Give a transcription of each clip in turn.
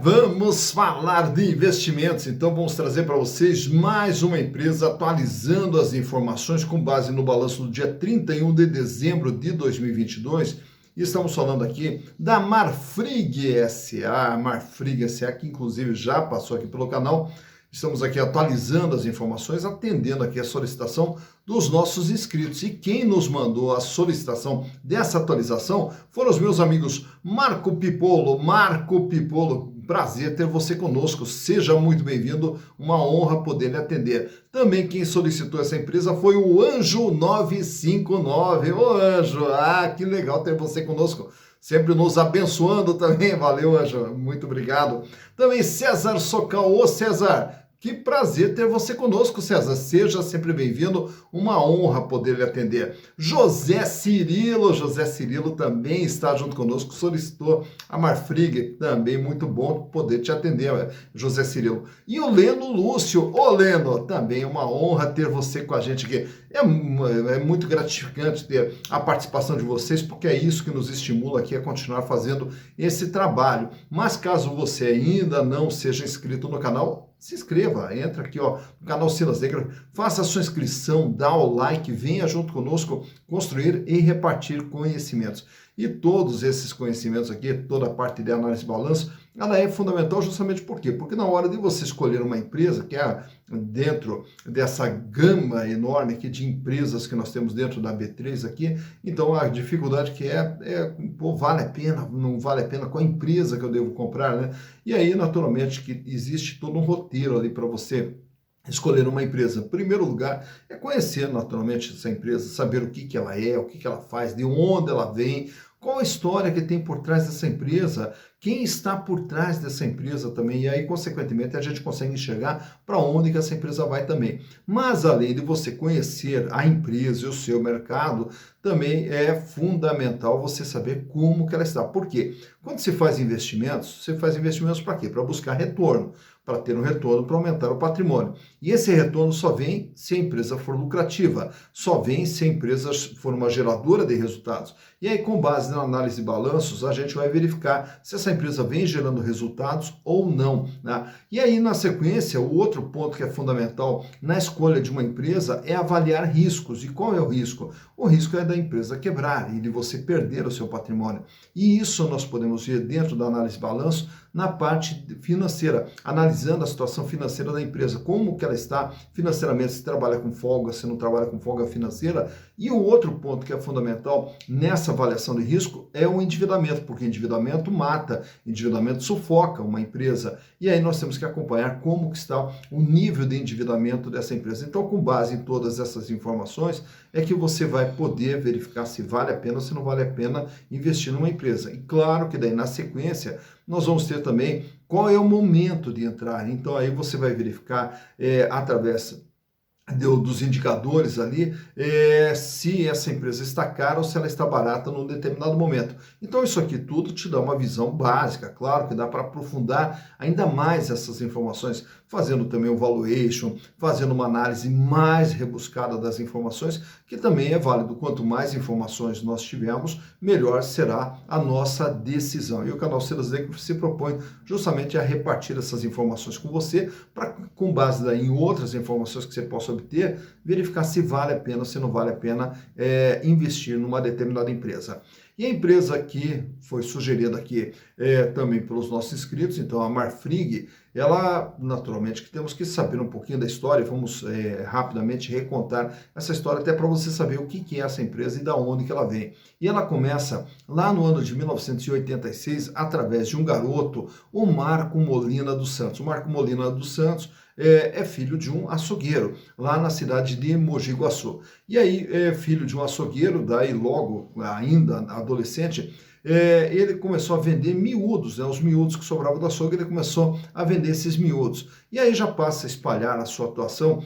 Vamos falar de investimentos, então vamos trazer para vocês mais uma empresa atualizando as informações com base no balanço do dia 31 de dezembro de 2022. E estamos falando aqui da Marfrig SA, Marfrig SA, que inclusive já passou aqui pelo canal. Estamos aqui atualizando as informações, atendendo aqui a solicitação dos nossos inscritos. E quem nos mandou a solicitação dessa atualização foram os meus amigos Marco Pipolo. Marco Pipolo, prazer ter você conosco. Seja muito bem-vindo, uma honra poder lhe atender. Também quem solicitou essa empresa foi o Anjo 959. Ô Anjo, que legal ter você conosco. Sempre nos abençoando também. Valeu, Anjo. Muito obrigado. Também César Socal. Ô, César, que prazer ter você conosco, César. Seja sempre bem-vindo. Uma honra poder lhe atender. José Cirilo também está junto conosco. Solicitou a Marfrig. Também muito bom poder te atender, José Cirilo. E o Leno Lúcio. Ô, Leno, também uma honra ter você com a gente aqui. É muito gratificante ter a participação de vocês, porque é isso que nos estimula aqui a continuar fazendo esse trabalho. Mas caso você ainda não seja inscrito no canal, se inscreva, entra aqui no canal Silas Negra, faça a sua inscrição, dá o like, venha junto conosco construir e repartir conhecimentos. E todos esses conhecimentos aqui, toda a parte de análise de balanço, ela é fundamental justamente por quê? Porque na hora de você escolher uma empresa, que é dentro dessa gama enorme aqui de empresas que nós temos dentro da B3 aqui, então a dificuldade que vale a pena, não vale a pena, qual empresa que eu devo comprar, né? E aí, naturalmente, que existe todo um roteiro ali para você escolher uma empresa. Em primeiro lugar, é conhecer naturalmente essa empresa, saber o que ela é, o que ela faz, de onde ela vem, qual a história que tem por trás dessa empresa, quem está por trás dessa empresa também, e aí, consequentemente, a gente consegue enxergar para onde que essa empresa vai também. Mas, além de você conhecer a empresa e o seu mercado, também é fundamental você saber como que ela está. Por quê? Quando você faz investimentos para quê? Para buscar retorno, para ter um retorno, para aumentar o patrimônio. E esse retorno só vem se a empresa for lucrativa, só vem se a empresa for uma geradora de resultados. E aí, com base na análise de balanços, a gente vai verificar se essa empresa vem gerando resultados ou não, né? E aí, na sequência, o outro ponto que é fundamental na escolha de uma empresa é avaliar riscos. E qual é o risco? O risco é da empresa quebrar e de você perder o seu patrimônio. E isso nós podemos ver dentro da análise de balanço na parte financeira, analisando a situação financeira da empresa, como que ela está financeiramente, se trabalha com folga, se não trabalha com folga financeira. E o outro ponto que é fundamental nessa avaliação de risco é o endividamento, porque endividamento mata, endividamento sufoca uma empresa. E aí nós temos que acompanhar como que está o nível de endividamento dessa empresa. Então, com base em todas essas informações, é que você vai poder verificar se vale a pena ou se não vale a pena investir numa empresa. E claro que daí, na sequência, nós vamos ter também qual é o momento de entrar. Então, aí você vai verificar através dos indicadores ali, se essa empresa está cara ou se ela está barata num determinado momento. Então isso aqui tudo te dá uma visão básica, claro que dá para aprofundar ainda mais essas informações, fazendo também o valuation, fazendo uma análise mais rebuscada das informações, que também é válido. Quanto mais informações nós tivermos, melhor será a nossa decisão. E o canal Silas Negra se propõe justamente a repartir essas informações com você, para, com base em outras informações que você possa obter, verificar se vale a pena ou se não vale a pena investir numa determinada empresa. E a empresa que foi sugerida aqui também pelos nossos inscritos, então a Marfrig, ela, naturalmente, que temos que saber um pouquinho da história, vamos rapidamente recontar essa história, até para você saber o que é essa empresa e da onde que ela vem. E ela começa lá no ano de 1986, através de um garoto, o Marco Molina dos Santos. O Marco Molina dos Santos é filho de um açougueiro, lá na cidade de Mogi Guaçu. E aí, filho de um açougueiro, daí logo, ainda adolescente, ele começou a vender miúdos, os miúdos que sobravam do açougue, ele começou a vender esses miúdos. E aí já passa a espalhar a sua atuação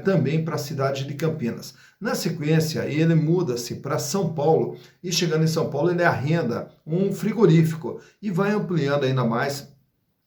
também para a cidade de Campinas. Na sequência, ele muda-se para São Paulo e chegando em São Paulo, ele arrenda um frigorífico e vai ampliando ainda mais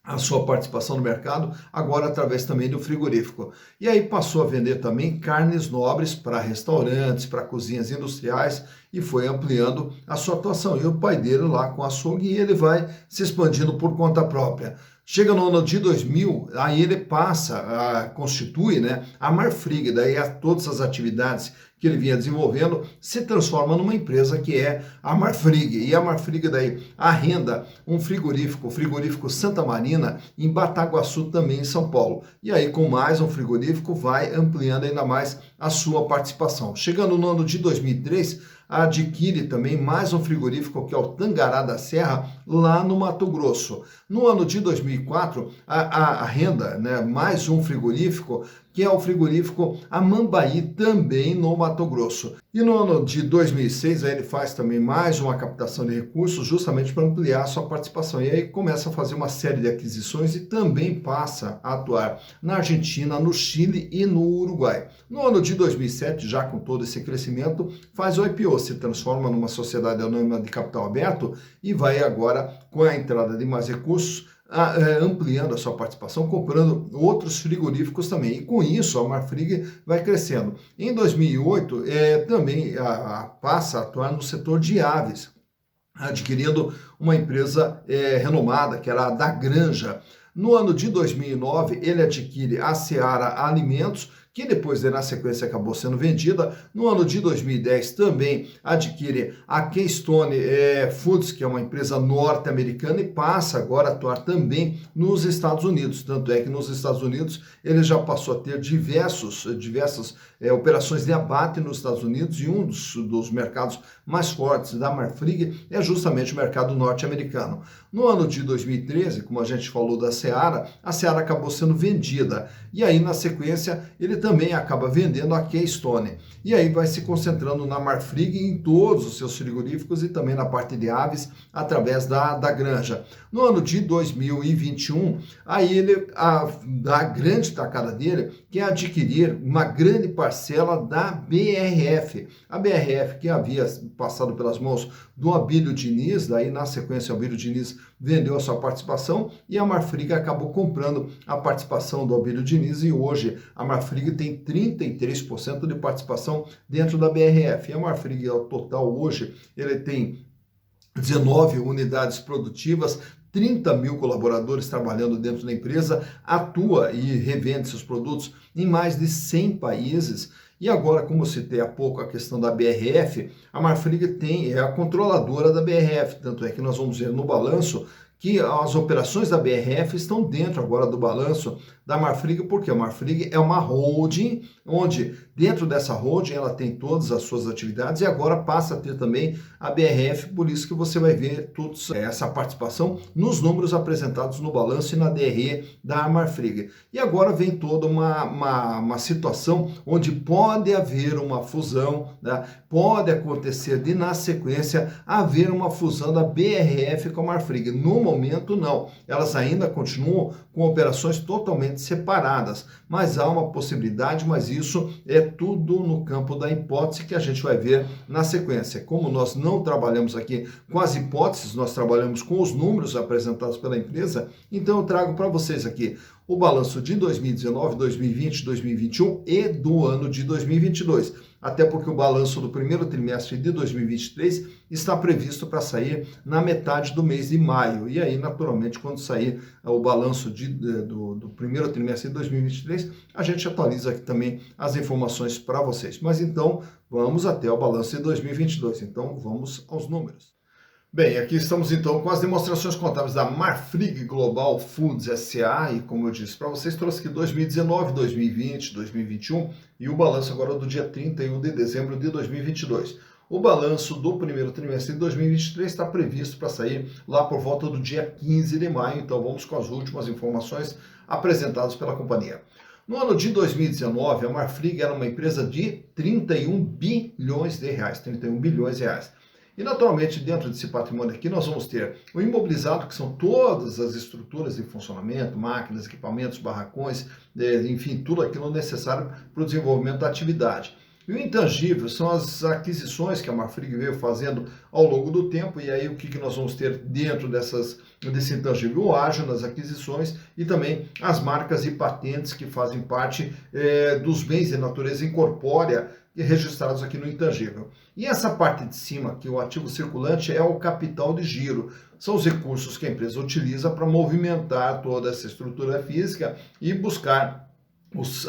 a sua participação no mercado, agora através também do frigorífico. E aí passou a vender também carnes nobres para restaurantes, para cozinhas industriais e foi ampliando a sua atuação. E o pai dele lá com açougue, e ele vai se expandindo por conta própria. Chega no ano de 2000, aí ele passa a constitui, né, a Marfrig, daí todas as atividades que ele vinha desenvolvendo se transforma numa empresa que é a Marfrig. E a Marfrig daí arrenda um frigorífico, o frigorífico Santa Marina, em Bataguaçu, também em São Paulo. E aí, com mais um frigorífico, vai ampliando ainda mais a sua participação. Chegando no ano de 2003, adquire também mais um frigorífico, que é o Tangará da Serra, lá no Mato Grosso. No ano de 2004, arrenda, né, mais um frigorífico, que é o frigorífico Amambaí, também no Mato Grosso. E no ano de 2006, aí ele faz também mais uma captação de recursos, justamente para ampliar a sua participação. E aí começa a fazer uma série de aquisições e também passa a atuar na Argentina, no Chile e no Uruguai. No ano de 2007, já com todo esse crescimento, faz o IPO, se transforma numa sociedade anônima de capital aberto e vai agora, com a entrada de mais recursos, ampliando a sua participação, comprando outros frigoríficos também. E com isso, a Marfrig vai crescendo. Em 2008, também passa a atuar no setor de aves, adquirindo uma empresa renomada, que era a da Granja. No ano de 2009, ele adquire a Seara Alimentos, que depois, na sequência, acabou sendo vendida. No ano de 2010, também adquire a Keystone Foods, que é uma empresa norte-americana, e passa agora a atuar também nos Estados Unidos. Tanto é que nos Estados Unidos ele já passou a ter diversas operações de abate nos Estados Unidos, e um dos mercados mais fortes da Marfrig é justamente o mercado norte-americano. No ano de 2013, como a gente falou da Seara, a Seara acabou sendo vendida. E aí, na sequência, ele também acaba vendendo a Keystone. E aí vai se concentrando na Marfrig em todos os seus frigoríficos e também na parte de aves através da Granja. No ano de 2021, aí ele dá a grande tacada dele, que é adquirir uma grande parcela da BRF. A BRF, que havia passado pelas mãos do Abílio Diniz, daí na sequência o Abílio Diniz vendeu a sua participação e a Marfrig acabou comprando a participação do Abílio Diniz, e hoje a Marfrig tem 33% de participação dentro da BRF. E a Marfrig, ao total, hoje, ele tem 19 unidades produtivas, 30 mil colaboradores trabalhando dentro da empresa, atua e revende seus produtos em mais de 100 países. E agora, como eu citei há pouco a questão da BRF, a Marfrig é a controladora da BRF, tanto é que nós vamos ver no balanço que as operações da BRF estão dentro agora do balanço da Marfrig, porque a Marfrig é uma holding, onde dentro dessa holding ela tem todas as suas atividades e agora passa a ter também a BRF, por isso que você vai ver toda essa participação nos números apresentados no balanço e na DRE da Marfrig. E agora vem toda uma situação onde pode haver uma fusão, né? Pode acontecer de, na sequência, haver uma fusão da BRF com a Marfrig. No momento, não. Elas ainda continuam com operações totalmente separadas, mas há uma possibilidade, mas isso é tudo no campo da hipótese que a gente vai ver na sequência. Como nós não trabalhamos aqui com as hipóteses, nós trabalhamos com os números apresentados pela empresa, então eu trago para vocês aqui o balanço de 2019, 2020, 2021 e do ano de 2022. Até porque o balanço do primeiro trimestre de 2023 está previsto para sair na metade do mês de maio. E aí, naturalmente, quando sair o balanço do primeiro trimestre de 2023, a gente atualiza aqui também as informações para vocês. Mas então, vamos até o balanço de 2022. Então, vamos aos números. Bem, aqui estamos então com as demonstrações contábeis da Marfrig Global Foods S.A. e, como eu disse para vocês, trouxe aqui 2019, 2020, 2021 e o balanço agora do dia 31 de dezembro de 2022. O balanço do primeiro trimestre de 2023 está previsto para sair lá por volta do dia 15 de maio, então vamos com as últimas informações apresentadas pela companhia. No ano de 2019, a Marfrig era uma empresa de 31 bilhões de reais, 31 bilhões de reais. E, naturalmente, dentro desse patrimônio aqui, nós vamos ter o imobilizado, que são todas as estruturas de funcionamento, máquinas, equipamentos, barracões, enfim, tudo aquilo necessário para o desenvolvimento da atividade. E o intangível são as aquisições que a Marfrig veio fazendo ao longo do tempo, e aí o que nós vamos ter dentro desse intangível? O ágio nas aquisições e também as marcas e patentes que fazem parte dos bens de natureza incorpórea registrados aqui no intangível. E essa parte de cima, que o ativo circulante, é o capital de giro. São os recursos que a empresa utiliza para movimentar toda essa estrutura física e buscar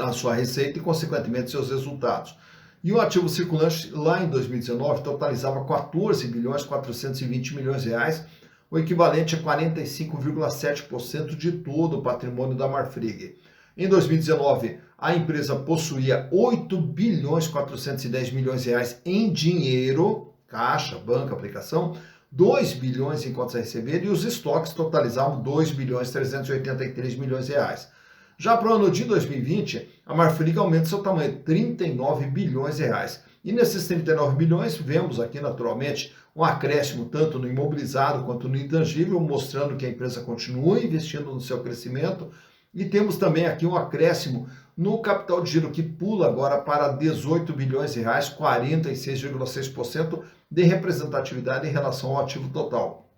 a sua receita e, consequentemente, seus resultados. E o ativo circulante, lá em 2019, totalizava 14 bilhões 420 milhões de reais, o equivalente a 45,7% de todo o patrimônio da Marfrig. Em 2019, a empresa possuía 8 bilhões 410 milhões de reais em dinheiro, caixa, banco, aplicação, 2 bilhões em contas a receber, e os estoques totalizavam 2 bilhões 383 milhões de reais. Já para o ano de 2020, a Marfrig aumenta seu tamanho, 39 bilhões de reais. E nesses 39 bilhões, vemos aqui naturalmente um acréscimo tanto no imobilizado quanto no intangível, mostrando que a empresa continua investindo no seu crescimento. E temos também aqui um acréscimo no capital de giro, que pula agora para 18 bilhões de reais, 46,6% de representatividade em relação ao ativo total.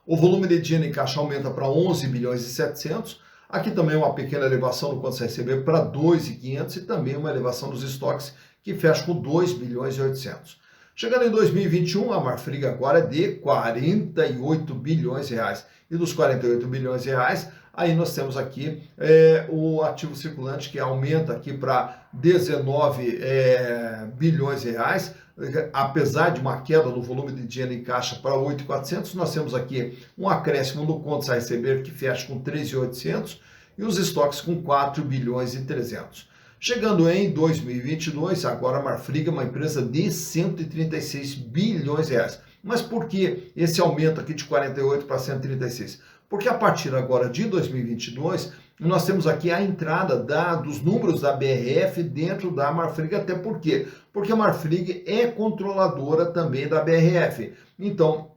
O volume de dinheiro em caixa aumenta para 11 bilhões e 700. Aqui também uma pequena elevação no contas a receber para 2.500 e também uma elevação dos estoques, que fecha com 2 bilhões e 800. Chegando em 2021, a Marfrig agora é de 48 bilhões de reais. E dos 48 bilhões de reais, aí nós temos aqui o ativo circulante, que aumenta aqui para 19 bilhões de reais. Apesar de uma queda no volume de dinheiro em caixa para 8.400, nós temos aqui um acréscimo no contas a receber, que fecha com 3.800, e os estoques com 4 bilhões e 300. Chegando em 2022, agora a Marfrig é uma empresa de 136 bilhões de reais. Mas por que esse aumento aqui de 48 para 136? Porque a partir agora de 2022, nós temos aqui a entrada dos números da BRF dentro da Marfrig. Até por quê? Porque a Marfrig é controladora também da BRF. Então,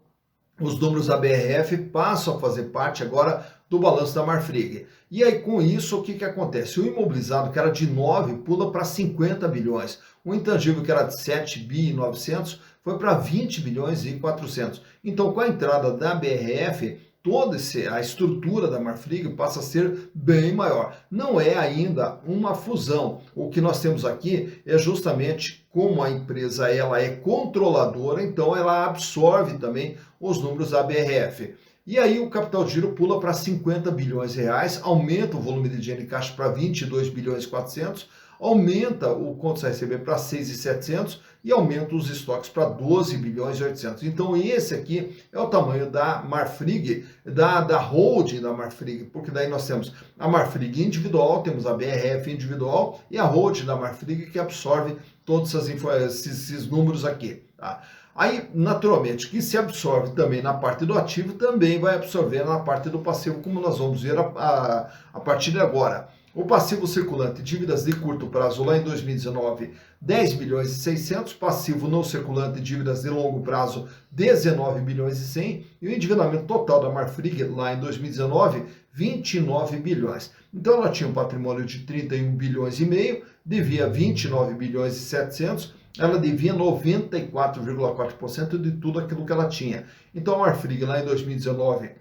os números da BRF passam a fazer parte agora do balanço da Marfrig. E aí, com isso, o que acontece? O imobilizado, que era de 9, pula para 50 bilhões. O intangível, que era de 7 bi e 900, foi para 20 bilhões e 400. Então, com a entrada da BRF, toda a estrutura da Marfrig passa a ser bem maior. Não é ainda uma fusão. O que nós temos aqui é justamente como a empresa ela é controladora, então ela absorve também os números da BRF. E aí o capital de giro pula para 50 bilhões de reais, aumenta o volume de dinheiro em caixa para 22 bilhões e 400, aumenta o contas a receber para 6.700 e aumenta os estoques para 12 bilhões e 800. Então esse aqui é o tamanho da Marfrig, da holding da Marfrig, porque daí nós temos a Marfrig individual, temos a BRF individual e a holding da Marfrig, que absorve todos esses números aqui, tá? Aí, naturalmente, que se absorve também na parte do ativo, também vai absorver na parte do passivo, como nós vamos ver a partir de agora. O passivo circulante, dívidas de curto prazo, lá em 2019, 10 bilhões e 600, passivo não circulante, dívidas de longo prazo, 19 bilhões e 100, e o endividamento total da Marfrig, lá em 2019, 29 bilhões. Então, ela tinha um patrimônio de 31 bilhões e meio, devia 29 bilhões e 700, ela devia 94,4% de tudo aquilo que ela tinha. Então, a Marfrig, lá em 2019,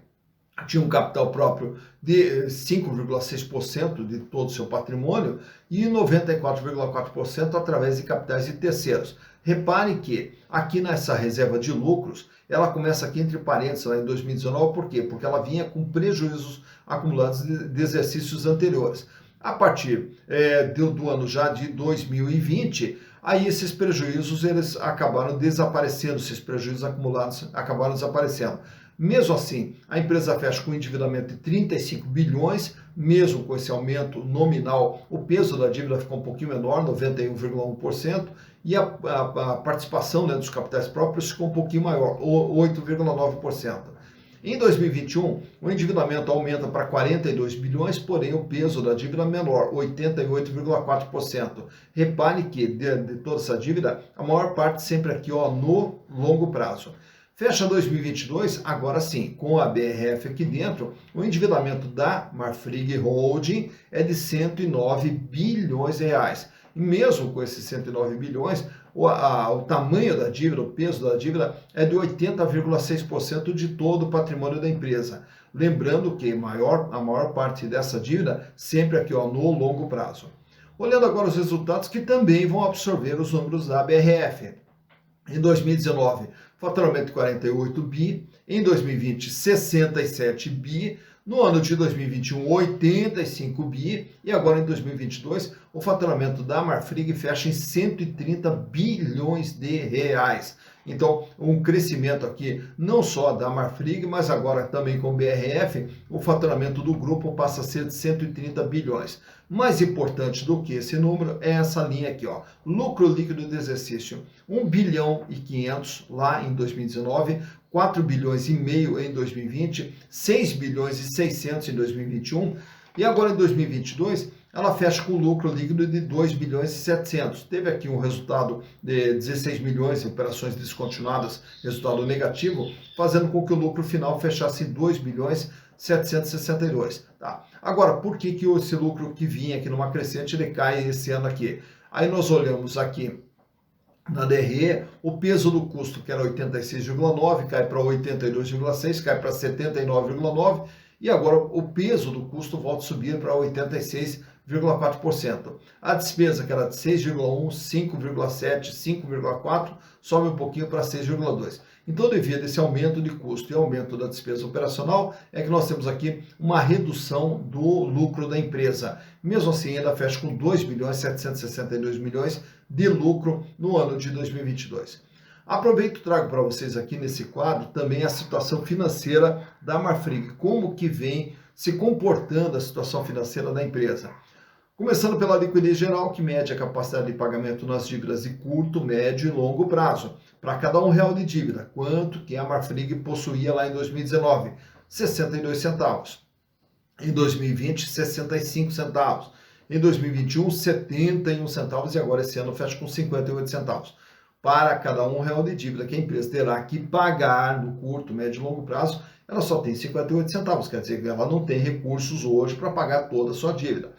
tinha um capital próprio de 5,6% de todo o seu patrimônio e 94,4% através de capitais de terceiros. Reparem que aqui nessa reserva de lucros, ela começa aqui entre parênteses lá em 2019, por quê? Porque ela vinha com prejuízos acumulados de exercícios anteriores. A partir do ano já de 2020, aí esses prejuízos eles acabaram desaparecendo, esses prejuízos acumulados acabaram desaparecendo. Mesmo assim, a empresa fecha com um endividamento de 35 bilhões, mesmo com esse aumento nominal, o peso da dívida ficou um pouquinho menor, 91,1%, e a participação dos capitais próprios ficou um pouquinho maior, 8,9%. Em 2021, o endividamento aumenta para 42 bilhões, porém o peso da dívida é menor, 88,4%. Repare que de toda essa dívida, a maior parte sempre aqui no longo prazo. Fecha 2022, agora sim, com a BRF aqui dentro, o endividamento da Marfrig Holding é de 109 bilhões de reais. E mesmo com esses 109 bilhões, o tamanho da dívida, o peso da dívida é de 80,6% de todo o patrimônio da empresa. Lembrando que a maior parte dessa dívida sempre aqui no longo prazo. Olhando agora os resultados que também vão absorver os números da BRF. Em 2019, faturamento de 48 bi, em 2020, 67 bi, no ano de 2021, 85 bi, e agora em 2022, o faturamento da Marfrig fecha em 130 bilhões de reais. Então, um crescimento aqui não só da Marfrig, mas agora também com o BRF, o faturamento do grupo passa a ser de 130 bilhões. Mais importante do que esse número é essa linha aqui, ó, lucro líquido de exercício, 1 bilhão e 500 lá em 2019, 4 bilhões e meio em 2020, 6 bilhões e 600 em 2021, e agora em 2022 ela fecha com lucro líquido de 2 bilhões e 700. Teve aqui um resultado de 16 milhões em operações descontinuadas, resultado negativo, fazendo com que o lucro final fechasse em 2 bilhões 762. Tá? Agora, por que esse lucro que vinha aqui numa crescente, ele cai esse ano aqui? Aí nós olhamos aqui na DRE, o peso do custo, que era 86,9, cai para 82,6, cai para 79,9, e agora o peso do custo volta a subir para 86,4%. A despesa, que era de 6,1, 5,7, 5,4, sobe um pouquinho para 6,2. Então, devido a esse aumento de custo e aumento da despesa operacional, é que nós temos aqui uma redução do lucro da empresa. Mesmo assim, ainda fecha com 2 bilhões 762 milhões de lucro no ano de 2022. Aproveito e trago para vocês aqui nesse quadro também a situação financeira da Marfrig, como que vem se comportando a situação financeira da empresa. Começando pela liquidez geral, que mede a capacidade de pagamento nas dívidas de curto, médio e longo prazo. Para cada R$1 de dívida, quanto que a Marfrig possuía lá em 2019? 62 centavos. Em 2020, 65 centavos. Em 2021, 71 centavos e agora esse ano fecha com 58 centavos. Para cada R$1 de dívida que a empresa terá que pagar no curto, médio e longo prazo, ela só tem 58 centavos, quer dizer que ela não tem recursos hoje para pagar toda a sua dívida.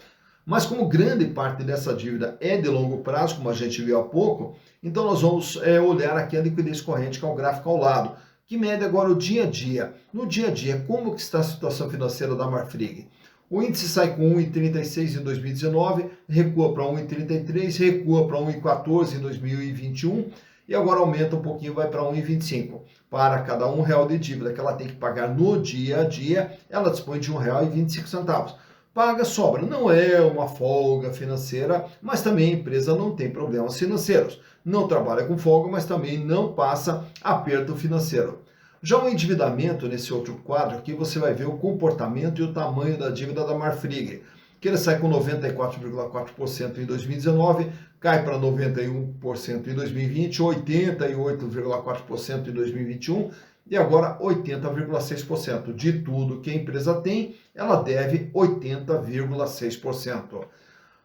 Mas como grande parte dessa dívida é de longo prazo, como a gente viu há pouco, então nós vamos olhar aqui a liquidez corrente, que é o gráfico ao lado, que mede agora o dia a dia. No dia a dia, como que está a situação financeira da Marfrig? O índice sai com 1,36 em 2019, recua para 1,33, recua para 1,14 em 2021 e agora aumenta um pouquinho, vai para 1,25. Para cada R$1 de dívida que ela tem que pagar no dia a dia, ela dispõe de R$1,25. Paga, sobra. Não é uma folga financeira, mas também a empresa não tem problemas financeiros. Não trabalha com folga, mas também não passa aperto financeiro. Já o endividamento, nesse outro quadro aqui, você vai ver o comportamento e o tamanho da dívida da Marfrig, que ele sai com 94,4% em 2019, cai para 91% em 2020, 88,4% em 2021 e agora 80,6%. De tudo que a empresa tem, ela deve 80,6%.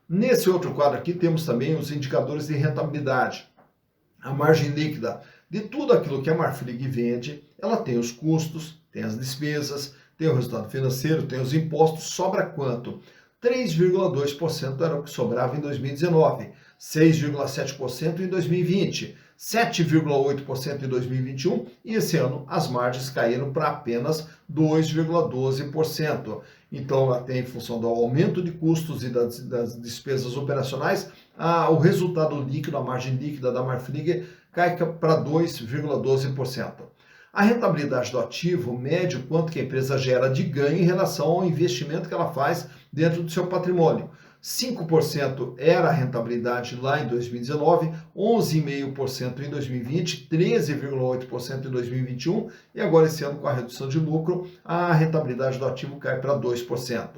Nesse outro quadro aqui temos também os indicadores de rentabilidade. A margem líquida. De tudo aquilo que a Marfrig vende, ela tem os custos, tem as despesas, tem o resultado financeiro, tem os impostos, sobra quanto? 3,2% era o que sobrava em 2019, 6,7% em 2020, 7,8% em 2021 e esse ano as margens caíram para apenas 2,12%. Então, ela tem, em função do aumento de custos e das despesas operacionais, o resultado líquido, a margem líquida da Marfrig cai para 2,12%. A rentabilidade do ativo mede o quanto que a empresa gera de ganho em relação ao investimento que ela faz dentro do seu patrimônio. 5% era a rentabilidade lá em 2019, 11,5% em 2020, 13,8% em 2021 e agora esse ano com a redução de lucro, a rentabilidade do ativo cai para 2%.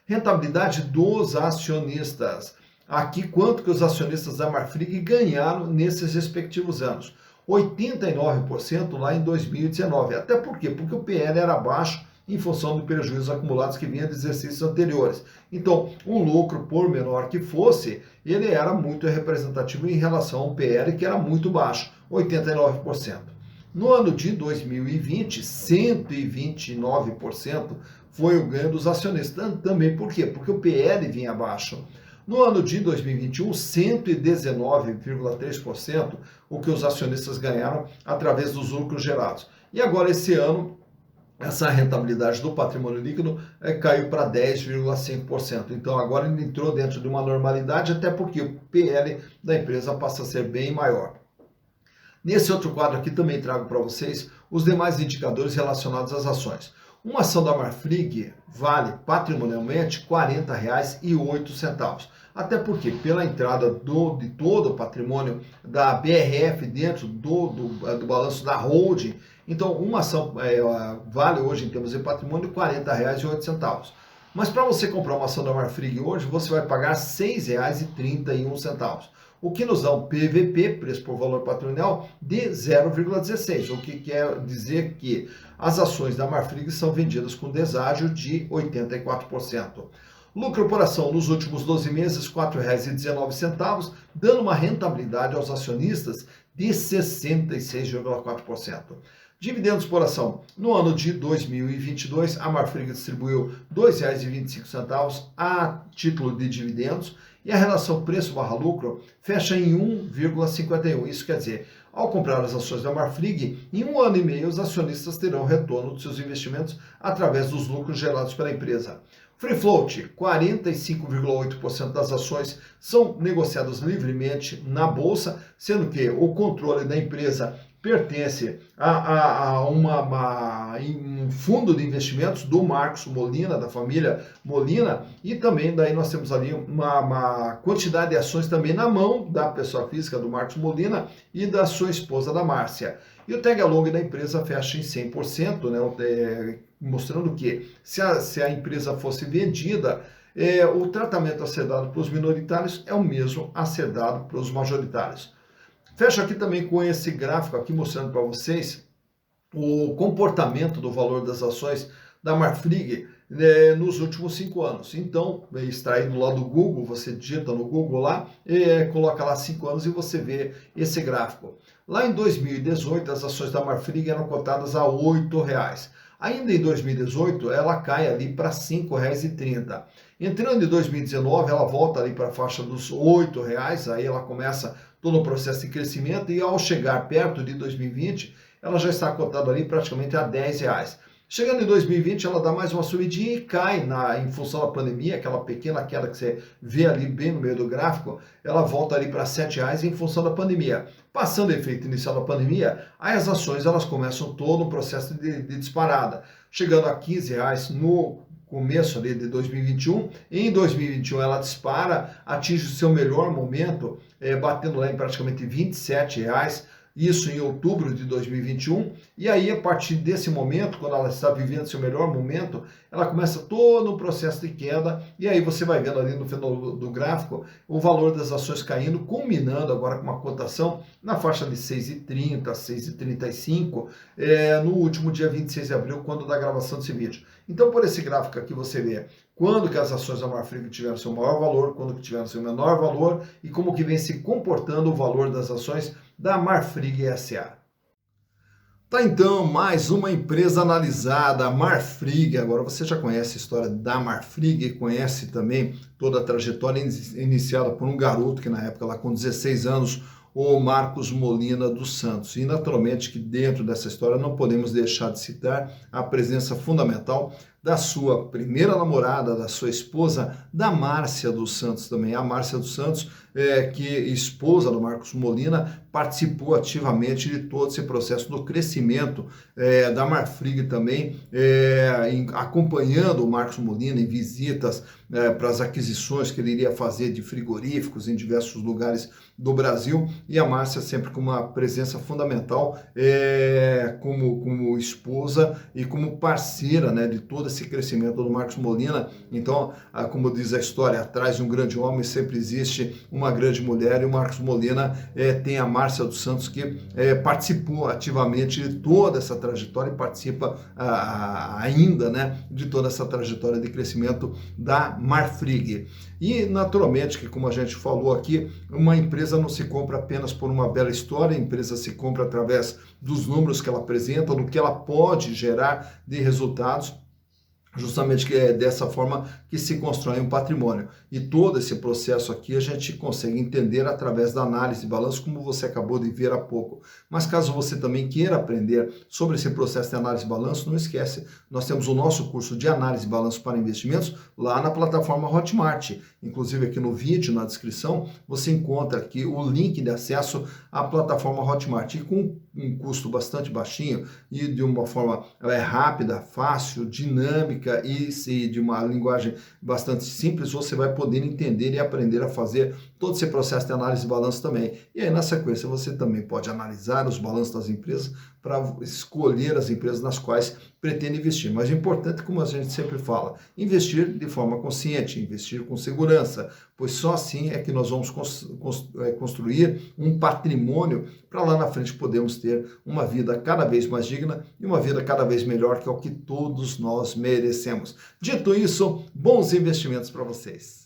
Rentabilidade dos acionistas. Aqui quanto que os acionistas da Marfrig ganharam nesses respectivos anos. 89% lá em 2019. Até por quê? Porque o PL era baixo em função de prejuízos acumulados que vinha de exercícios anteriores. Então, um lucro, por menor que fosse, ele era muito representativo em relação ao PL, que era muito baixo, 89%. No ano de 2020, 129% foi o ganho dos acionistas. Também por quê? Porque o PL vinha abaixo. No ano de 2021, 119,3% o que os acionistas ganharam através dos lucros gerados. E agora, esse ano, essa rentabilidade do patrimônio líquido caiu para 10,5%. Então agora ele entrou dentro de uma normalidade, até porque o PL da empresa passa a ser bem maior. Nesse outro quadro aqui também trago para vocês os demais indicadores relacionados às ações. Uma ação da Marfrig vale patrimonialmente R$ 40,08. Até porque, pela entrada de todo o patrimônio da BRF dentro do balanço da holding, então uma ação vale hoje, em termos de patrimônio, R$ 40,08. Mas para você comprar uma ação da Marfrig hoje, você vai pagar R$ 6,31. O que nos dá um PVP, preço por valor patrimonial, de 0,16, o que quer dizer que as ações da Marfrig são vendidas com deságio de 84%. Lucro por ação nos últimos 12 meses, R$ 4,19, dando uma rentabilidade aos acionistas de 66,4%. Dividendos por ação. No ano de 2022, a Marfrig distribuiu R$ 2,25 a título de dividendos e a relação preço/lucro fecha em 1,51. Isso quer dizer, ao comprar as ações da Marfrig, em 1 ano e meio os acionistas terão retorno dos seus investimentos através dos lucros gerados pela empresa. Free float, 45,8% das ações são negociadas livremente na bolsa, sendo que o controle da empresa pertence a um fundo de investimentos do Marcos Molina, da família Molina, e também daí nós temos ali uma quantidade de ações também na mão da pessoa física do Marcos Molina e da sua esposa, da Márcia. E o tag along da empresa fecha em 100%, né, mostrando que se a empresa fosse vendida, o tratamento a ser dado para os minoritários é o mesmo a ser dado para os majoritários. Fecho aqui também com esse gráfico aqui mostrando para vocês o comportamento do valor das ações da Marfrig nos últimos 5 anos. Então, extraído lá do Google, você digita no Google lá, coloca lá 5 anos e você vê esse gráfico. Lá em 2018, as ações da Marfrig eram cotadas a R$ 8,00. Ainda em 2018, ela cai ali para R$ 5,30. Entrando em 2019, ela volta ali para a faixa dos R$ 8,00, aí ela começa todo o processo de crescimento e ao chegar perto de 2020, ela já está cotada ali praticamente a R$ 10,00. Chegando em 2020, ela dá mais uma subidinha e cai em função da pandemia, aquela pequena queda que você vê ali bem no meio do gráfico, ela volta ali para R$ 7,00 em função da pandemia. Passando o efeito inicial da pandemia, aí as ações elas começam todo um processo de disparada, chegando a R$ 15,00 no começo ali de 2021, em 2021 ela dispara, atinge o seu melhor momento, batendo lá em praticamente R$ 27,00, isso em outubro de 2021, e aí a partir desse momento, quando ela está vivendo seu melhor momento, ela começa todo um processo de queda, e aí você vai vendo ali no final do gráfico o valor das ações caindo, culminando agora com uma cotação na faixa de 6,30, 6,35, no último dia 26 de abril, quando da gravação desse vídeo. Então, por esse gráfico aqui você vê quando que as ações da Marfrig tiveram seu maior valor, quando que tiveram seu menor valor e como que vem se comportando o valor das ações da Marfrig S.A. Tá então, mais uma empresa analisada, a Marfrig. Agora você já conhece a história da Marfrig, conhece também toda a trajetória iniciada por um garoto que na época lá com 16 anos, o Marcos Molina dos Santos. E naturalmente que dentro dessa história não podemos deixar de citar a presença fundamental da sua primeira namorada, da sua esposa, da Márcia dos Santos também. A Márcia dos Santos, que esposa do Marcos Molina, participou ativamente de todo esse processo do crescimento da Marfrig também, acompanhando o Marcos Molina em visitas para as aquisições que ele iria fazer de frigoríficos em diversos lugares do Brasil, e a Márcia sempre com uma presença fundamental como esposa e como parceira, né, de todo esse crescimento do Marcos Molina. Então, como diz a história, atrás de um grande homem sempre existe uma grande mulher, e o Marcos Molina tem a Márcia dos Santos, que participou ativamente de toda essa trajetória e participa ainda, né, de toda essa trajetória de crescimento da Marfrig. E naturalmente que, como a gente falou aqui, uma empresa não se compra apenas por uma bela história, a empresa se compra através dos números que ela apresenta, do que ela pode gerar de resultados. Justamente que é dessa forma que se constrói um patrimônio. E todo esse processo aqui a gente consegue entender através da análise de balanço, como você acabou de ver há pouco. Mas caso você também queira aprender sobre esse processo de análise de balanço, não esquece, nós temos o nosso curso de análise de balanço para investimentos lá na plataforma Hotmart. Inclusive aqui no vídeo, na descrição, você encontra aqui o link de acesso à plataforma Hotmart. E com um custo bastante baixinho e de uma forma rápida, fácil, dinâmica, e de uma linguagem bastante simples, você vai poder entender e aprender a fazer todo esse processo de análise de balanço também. E aí, na sequência, você também pode analisar os balanços das empresas para escolher as empresas nas quais pretende investir. Mas o importante, como a gente sempre fala, investir de forma consciente, investir com segurança, pois só assim é que nós vamos construir um patrimônio para lá na frente podermos ter uma vida cada vez mais digna e uma vida cada vez melhor, que é o que todos nós merecemos. Dito isso, bons investimentos para vocês.